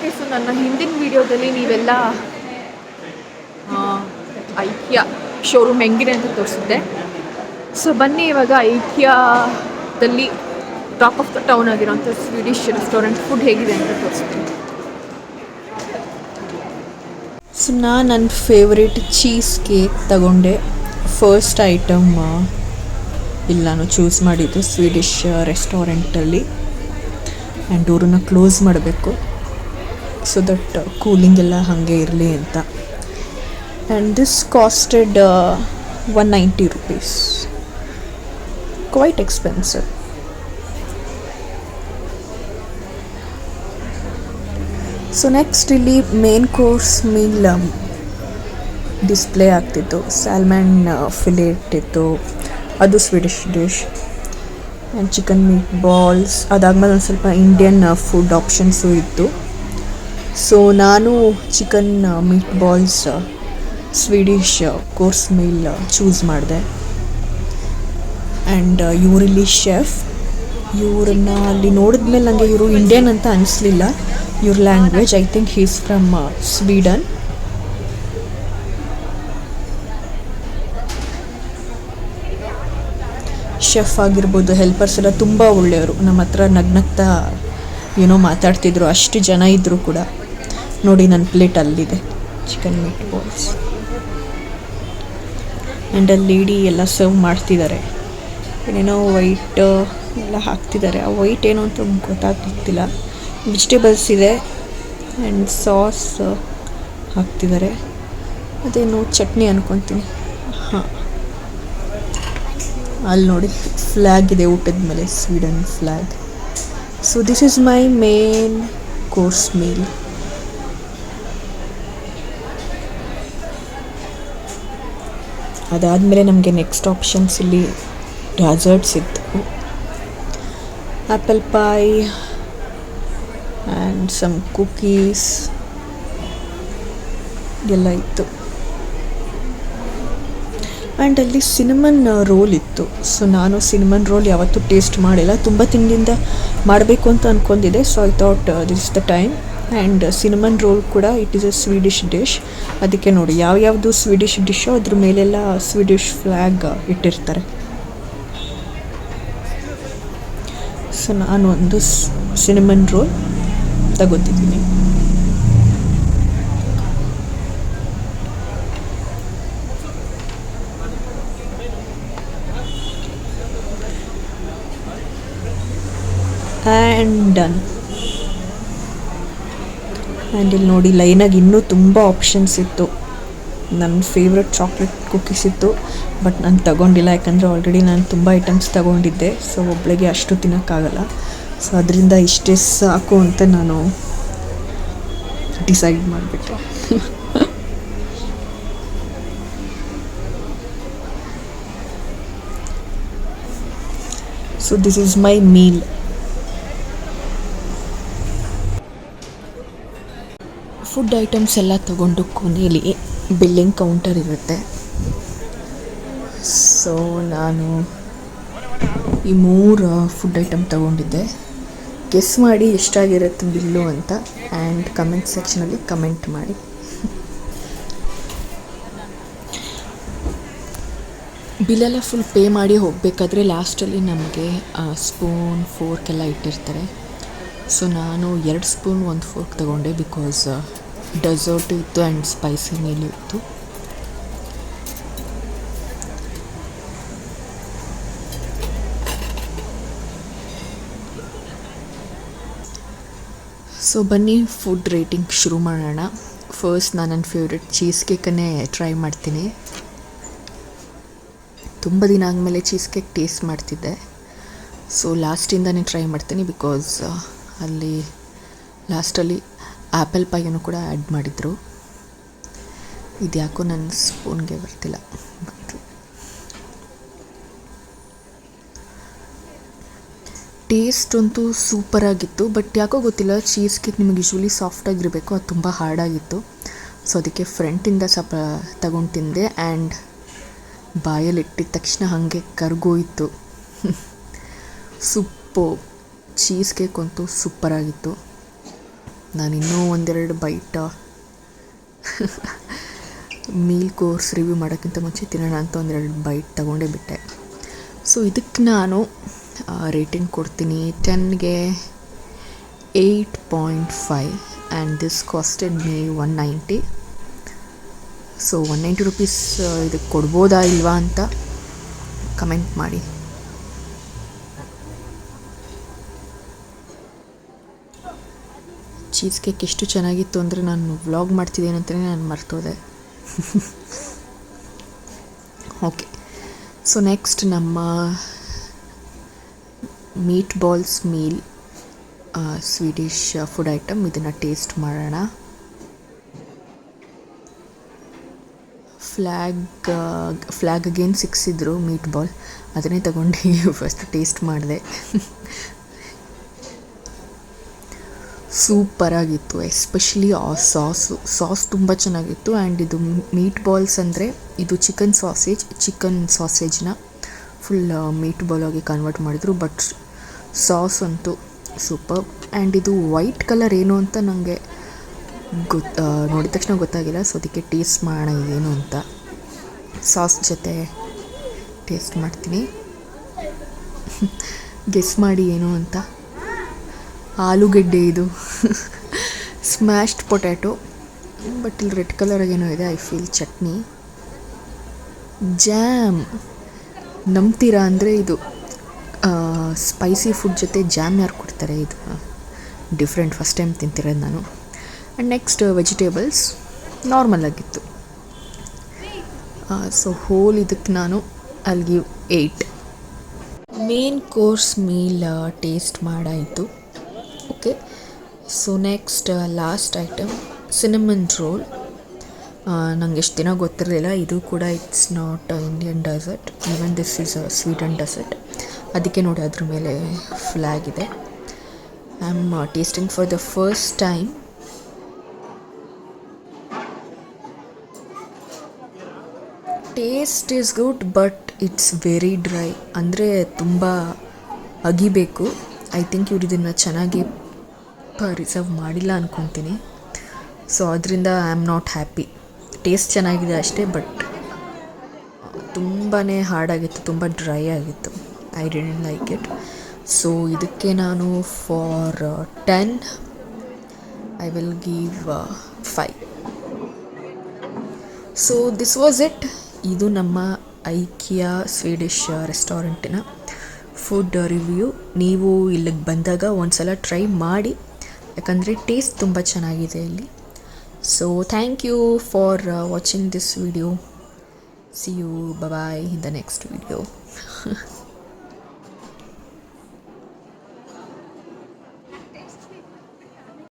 Okay, so ನನ್ನ ಹಿಂದಿನ ವೀಡಿಯೋದಲ್ಲಿ ನೀವೆಲ್ಲ ಐಕಿಯಾ ಶೋರೂಮ್ ಹೆಂಗಿದೆ ಅಂತ ತೋರಿಸಿದ್ದೆ. ಸೊ ಬನ್ನಿ ಇವಾಗ ಐಕಿಯಾದಲ್ಲಿ ಟಾಪ್ ಆಫ್ ದ ಟೌನ್ ಆಗಿರೋಂಥ ಸ್ವೀಡಿಷ್ ರೆಸ್ಟೋರೆಂಟ್ ಫುಡ್ ಹೇಗಿದೆ ಅಂತ ತೋರಿಸ್ತೀನಿ. ಸೊ ನನ್ನ ಫೇವ್ರೇಟ್ ಚೀಸ್ ಕೇಕ್ ತಗೊಂಡೆ. ಫಸ್ಟ್ ಐಟಮ್ ಇಲ್ಲಿ ನಾನು ಚೂಸ್ ಮಾಡಿದ್ದು ಸ್ವೀಡಿಷ್ ರೆಸ್ಟೋರೆಂಟಲ್ಲಿ. ಆ್ಯಂಡ್ ಡೋರನ್ನು ಕ್ಲೋಸ್ ಮಾಡಬೇಕು ಸೊ ದಟ್ ಕೂಲಿಂಗ್ ಎಲ್ಲ ಹಾಗೆ ಇರಲಿ ಅಂತ. And this costed 190 rupees. Quite expensive. So next ಇಲ್ಲಿ ಮೇನ್ ಕೋರ್ಸ್ ಮೀಲ್ ಡಿಸ್ಪ್ಲೇ ಆಗ್ತಿತ್ತು. ಸ್ಯಾಲ್ಮನ್ ಫಿಲೇಟ್ ಇತ್ತು, ಅದು Swedish dish. And chicken meat balls, ಅದಾದಮೇಲೆ ಒಂದು ಸ್ವಲ್ಪ ಇಂಡಿಯನ್ ಫುಡ್ ಆಪ್ಷನ್ಸು ಇತ್ತು. ಸೊ ನಾನು chicken meat balls Swedish course meal choose ಮಾಡಿದೆ. ಆ್ಯಂಡ್ ಇವರಿಲ್ಲಿ ಶೆಫ್, ಇವ್ರನ್ನ ಅಲ್ಲಿ ನೋಡಿದ್ಮೇಲೆ ನನಗೆ ಇವರು ಇಂಡಿಯನ್ ಅಂತ ಅನಿಸ್ಲಿಲ್ಲ. ಇವ್ರ language I think he's from Sweden. Chef ಆಗಿರ್ಬೋದು, ಹೆಲ್ಪರ್ಸ್ ಎಲ್ಲ ತುಂಬ ಒಳ್ಳೆಯವರು. ನಮ್ಮ ಹತ್ರ ನಗ್ನಗ್ತಾ ಏನೋ ಮಾತಾಡ್ತಿದ್ರು, ಅಷ್ಟು ಜನ ಇದ್ದರೂ ಕೂಡ. ನೋಡಿ ನನ್ನ ಪ್ಲೇಟ್ ಅಲ್ಲಿದೆ, ಚಿಕನ್ ಮೀಟ್ ಬಾಲ್ಸ್. ಆ್ಯಂಡ್ ಅಲ್ಲಿ ಲೇಡಿ ಎಲ್ಲ ಸರ್ವ್ ಮಾಡ್ತಿದ್ದಾರೆ. ಏನೇನೋ ವೈಟ್ ಎಲ್ಲ ಹಾಕ್ತಿದ್ದಾರೆ. ಆ ವೈಟ್ ಏನು ಅಂತ ಗೊತ್ತಾಗ್ತಿಲ್ಲ. ವೆಜಿಟೇಬಲ್ಸ್ ಇದೆ ಆ್ಯಂಡ್ ಸಾಸ್ ಹಾಕ್ತಿದ್ದಾರೆ. ಅದೇನು ಚಟ್ನಿ ಅನ್ಕೊತೀನಿ. ಹಾಂ, ಅಲ್ಲಿ ನೋಡಿ ಫ್ಲ್ಯಾಗ್ ಇದೆ ಊಟದ ಮೇಲೆ, Sweden flag. So this is my main course meal. ಅದಾದಮೇಲೆ ನಮಗೆ ನೆಕ್ಸ್ಟ್ ಆಪ್ಷನ್ಸ್ ಇಲ್ಲಿ ಡೆಸರ್ಟ್ಸ್ ಇತ್ತು. Apple pie and some cookies ಎಲ್ಲ ಇತ್ತು. ಆ್ಯಂಡ್ ಅಲ್ಲಿ ಸಿನಮನ್ ರೋಲ್ ಇತ್ತು. ಸೊ ನಾನು ಸಿನಮನ್ ರೋಲ್ ಯಾವತ್ತೂ ಟೇಸ್ಟ್ ಮಾಡಿಲ್ಲ, ತುಂಬ ತಿಂಗಳಿಂದ ಮಾಡಬೇಕು ಅಂತ ಅಂದ್ಕೊಂಡಿದ್ದೆ. So I thought this is the time. And cinnamon roll ಕೂಡ it is a Swedish dish. ಅದಕ್ಕೆ ನೋಡಿ ಯಾವ್ಯಾವುದು ಸ್ವೀಡಿಷ್ ಡಿಶ್ಶೋ ಅದ್ರ ಮೇಲೆಲ್ಲ ಸ್ವೀಡಿಷ್ ಫ್ಲ್ಯಾಗ್ ಇಟ್ಟಿರ್ತಾರೆ. ಸೊ ನಾನು ಒಂದು ಸಿನಮನ್ ರೋಲ್ ತಗೋತಿದ್ದೀನಿ. And done. ಆ್ಯಂಡ್ ಇಲ್ಲಿ ನೋಡಿ ಲೈನಾಗಿ ಇನ್ನೂ ತುಂಬ ಆಪ್ಷನ್ಸ್ ಇತ್ತು. ನನ್ನ ಫೇವ್ರೆಟ್ ಚಾಕ್ಲೇಟ್ ಕುಕೀಸ್ ಇತ್ತು, ಬಟ್ ನಾನು ತಗೊಂಡಿಲ್ಲ. ಯಾಕಂದರೆ ಆಲ್ರೆಡಿ ನಾನು ತುಂಬ ಐಟಮ್ಸ್ ತಗೊಂಡಿದ್ದೆ. ಸೊ ಒಬ್ಬಳಿಗೆ ಅಷ್ಟು ತಿನ್ನೋಕ್ಕಾಗಲ್ಲ. ಸೊ ಅದರಿಂದ ಇಷ್ಟೇ ಸಾಕು ಅಂತ ನಾನು ಡಿಸೈಡ್ ಮಾಡಿಬಿಟ್ಟೆ. So this is my meal. Food items ಎಲ್ಲ ತಗೊಂಡು ಕೊನೆಯಲ್ಲಿ ಬಿಲ್ಲಿಂಗ್ ಕೌಂಟರ್ ಇರುತ್ತೆ. ಸೊ ನಾನು ಈ 3 ಫುಡ್ ಐಟಮ್ ತಗೊಂಡಿದ್ದೆ. ಗೆಸ್ ಮಾಡಿ ಎಷ್ಟಾಗಿರುತ್ತೆ ಬಿಲ್ಲು ಅಂತ. ಆ್ಯಂಡ್ ಕಮೆಂಟ್ ಸೆಕ್ಷನಲ್ಲಿ ಕಮೆಂಟ್ ಮಾಡಿ. ಬಿಲ್ಲೆಲ್ಲ ಫುಲ್ ಪೇ ಮಾಡಿ ಹೋಗಬೇಕಾದ್ರೆ ಲಾಸ್ಟಲ್ಲಿ ನಮಗೆ ಸ್ಪೂನ್ ಫೋರ್ಕ್ ಎಲ್ಲ ಇಟ್ಟಿರ್ತಾರೆ. ಸೊ ನಾನು 2 ಸ್ಪೂನ್ 1 ಫೋರ್ಕ್ ತಗೊಂಡೆ, ಬಿಕಾಸ್ ಡೆಸರ್ಟು ಇತ್ತು ಆ್ಯಂಡ್ ಸ್ಪೈಸಿ ಮೀಲು ಇತ್ತು. ಸೊ ಬನ್ನಿ ಫುಡ್ ರೇಟಿಂಗ್ ಶುರು ಮಾಡೋಣ. ಫಸ್ಟ್ ನಾನು ನನ್ನ ಫೇವ್ರೆಟ್ ಚೀಸ್ ಕೇಕನ್ನೇ ಟ್ರೈ ಮಾಡ್ತೀನಿ. ತುಂಬ ದಿನ ಆದಮೇಲೆ ಚೀಸ್ ಕೇಕ್ ಟೇಸ್ಟ್ ಮಾಡ್ತಿದ್ದೆ. ಸೊ ಲಾಸ್ಟಿಂದನೇ ಟ್ರೈ ಮಾಡ್ತೀನಿ, ಬಿಕಾಸ್ ಅಲ್ಲಿ ಲಾಸ್ಟಲ್ಲಿ ಆ್ಯಪಲ್ ಪೈಯನ್ನು ಕೂಡ ಆ್ಯಡ್ ಮಾಡಿದರು. ಇದು ಯಾಕೋ ನನ್ನ ಸ್ಪೂನ್ಗೆ ಬರ್ತಿಲ್ಲ. ಟೇಸ್ಟ್ ಅಂತೂ ಸೂಪರಾಗಿತ್ತು, ಬಟ್ ಯಾಕೋ ಗೊತ್ತಿಲ್ಲ, ಚೀಸ್ ಕೇಕ್ ನಿಮಗೆ ಯೂಶ್ವಲಿ ಸಾಫ್ಟಾಗಿರಬೇಕು, ಅದು ತುಂಬ ಹಾರ್ಡಾಗಿತ್ತು. ಸೊ ಅದಕ್ಕೆ ಫ್ರಂಟಿಂದ ಸ್ವಲ್ಪ ತಗೊಂಡು ತಿಂದೆ. ಆ್ಯಂಡ್ ಬಾಯಲ್ಲಿ ಇಟ್ಟಿದ ತಕ್ಷಣ ಹಾಗೆ ಕರ್ಗೋಯಿತು. ಚೀಸ್ ಕೇಕ್ ಅಂತೂ ಸೂಪರಾಗಿತ್ತು. ನಾನು ಇನ್ನೂ ಒಂದೆರಡು ಬೈಟ್ ಮೀಲ್ ಕೋರ್ಸ್ ರಿವ್ಯೂ ಮಾಡೋಕ್ಕಿಂತ ಮುಂಚೆ ತಿನ್ನೋಣ ಅಂತ ಒಂದೆರಡು ಬೈಟ್ ತೊಗೊಂಡೇ ಬಿಟ್ಟೆ. ಸೊ ಇದಕ್ಕೆ ನಾನು ರೇಟಿಂಗ್ ಕೊಡ್ತೀನಿ 10ಗೆ 8.5 and this costed me 190. So 190 rupees ಇದಕ್ಕೆ ಕೊಡ್ಬೋದಾ ಇಲ್ವಾ ಅಂತ ಕಮೆಂಟ್ ಮಾಡಿ. ಚೀಸ್ ಕೇಕ್ ಎಷ್ಟು ಚೆನ್ನಾಗಿತ್ತು ಅಂದರೆ ನಾನು ವ್ಲಾಗ್ ಮಾಡ್ತಿದ್ದೇನೆ ಅಂತಲೇ ನಾನು ಮರ್ತೋದೆ. ಓಕೆ, ಸೊ ನೆಕ್ಸ್ಟ್ ನಮ್ಮ meet balls meal Swedish food item, ಇದನ್ನು ಟೇಸ್ಟ್ ಮಾಡೋಣ. ಫ್ಲ್ಯಾಗ್ ಅಗೇನ್ ಸಿಕ್ಸಿದ್ರು ಮೀಟ್ ಬಾಲ್, ಅದನ್ನೇ ತಗೊಂಡು ಫಸ್ಟ್ ಟೇಸ್ಟ್ ಮಾಡಿದೆ. ಸೂಪರಾಗಿತ್ತು, ಎಸ್ಪೆಷಲಿ ಆ ಸಾಸ್ ತುಂಬ ಚೆನ್ನಾಗಿತ್ತು. ಆ್ಯಂಡ್ ಇದು ಮೀಟ್ ಬಾಲ್ಸ್ ಅಂದರೆ ಇದು ಚಿಕನ್ ಸಾಸೇಜ್ನ ಫುಲ್ ಮೀಟ್ ಬಾಲ್ ಆಗಿ ಕನ್ವರ್ಟ್ ಮಾಡಿದರು. ಬಟ್ ಸಾಸ್ ಅಂತೂ ಸೂಪರ್. ಆ್ಯಂಡ್ ಇದು ವೈಟ್ ಕಲರ್ ಏನು ಅಂತ ನನಗೆ ನೋಡಿದ ತಕ್ಷಣ ಗೊತ್ತಾಗಿಲ್ಲ. ಸೊ ಅದಕ್ಕೆ ಟೇಸ್ಟ್ ಮಾಡೋಣ ಇದೇನು ಅಂತ. ಸಾಸ್ ಜೊತೆ ಟೇಸ್ಟ್ ಮಾಡ್ತೀನಿ. ಗೆಸ್ ಮಾಡಿ ಏನು ಅಂತ. ಆಲೂಗೆಡ್ಡೆ ಇದು. ಸ್ಮ್ಯಾಶ್ಡ್ ಪೊಟ್ಯಾಟೊ, ಬಟ್ ಇಲ್ಲಿ ರೆಡ್ ಕಲರ್ ಏನೋ ಇದೆ. I feel chutney. ಜ್ಯಾಮ್ ನಂಬ್ತೀರಾ ಅಂದರೆ ಇದು ಸ್ಪೈಸಿ ಫುಡ್ ಜೊತೆ ಜ್ಯಾಮ್ ಯಾರು ಕೊಡ್ತಾರೆ? ಇದು ಡಿಫ್ರೆಂಟ್, ಫಸ್ಟ್ ಟೈಮ್ ತಿಂತಿರೋದು ನಾನು. ಆ್ಯಂಡ್ ನೆಕ್ಸ್ಟ್ ವೆಜಿಟೇಬಲ್ಸ್ ನಾರ್ಮಲ್ ಆಗಿತ್ತು. ಸೊ ಹೋಲ್ ಇದಕ್ಕೆ ನಾನು I'll give 8. Main course meal taste ಮಾಡಾಯಿತು. Okay, so next last item cinnamon roll. ನಂಗೆ ಎಷ್ಟು ದಿನ ಗೊತ್ತಿರಲಿಲ್ಲ, ಇದು ಕೂಡ it's not Indian dessert, even this is a Sweden dessert. ಅದಕ್ಕೆ ನೋಡಿ ಅದ್ರ ಮೇಲೆ ಫ್ಲ್ಯಾಗ್ ಇದೆ. I am tasting for the first time. Taste is good, but it's very dry. ಅಂದರೆ ತುಂಬ ಅಗಿಬೇಕು. ಐ ಥಿಂಕ್ ಇವ್ರು ಇದನ್ನು ಚೆನ್ನಾಗಿ ರಿಸರ್ವ್ ಮಾಡಿಲ್ಲ ಅಂದ್ಕೊತೀನಿ. ಸೊ ಅದರಿಂದ I am not happy. Taste ಚೆನ್ನಾಗಿದೆ ಅಷ್ಟೇ, ಬಟ್ ತುಂಬಾ ಹಾರ್ಡಾಗಿತ್ತು, ತುಂಬ ಡ್ರೈ ಆಗಿತ್ತು. I didn't like it. So ಇದಕ್ಕೆ ನಾನು for 10 I will give 5. So this was it. ಇದು ನಮ್ಮ ಐಕಿಯಾ ಸ್ವೀಡಿಶ್ ರೆಸ್ಟೋರೆಂಟಿನ ಫುಡ್ ರಿವ್ಯೂ. ನೀವು ಇಲ್ಲಿಗೆ ಬಂದಾಗ ಒಂದ್ಸಲ ಟ್ರೈ ಮಾಡಿ, ಯಾಕಂದರೆ ಟೇಸ್ಟ್ ತುಂಬ ಚೆನ್ನಾಗಿದೆ ಇಲ್ಲಿ. So thank you for watching this video. See you, bye in the next video.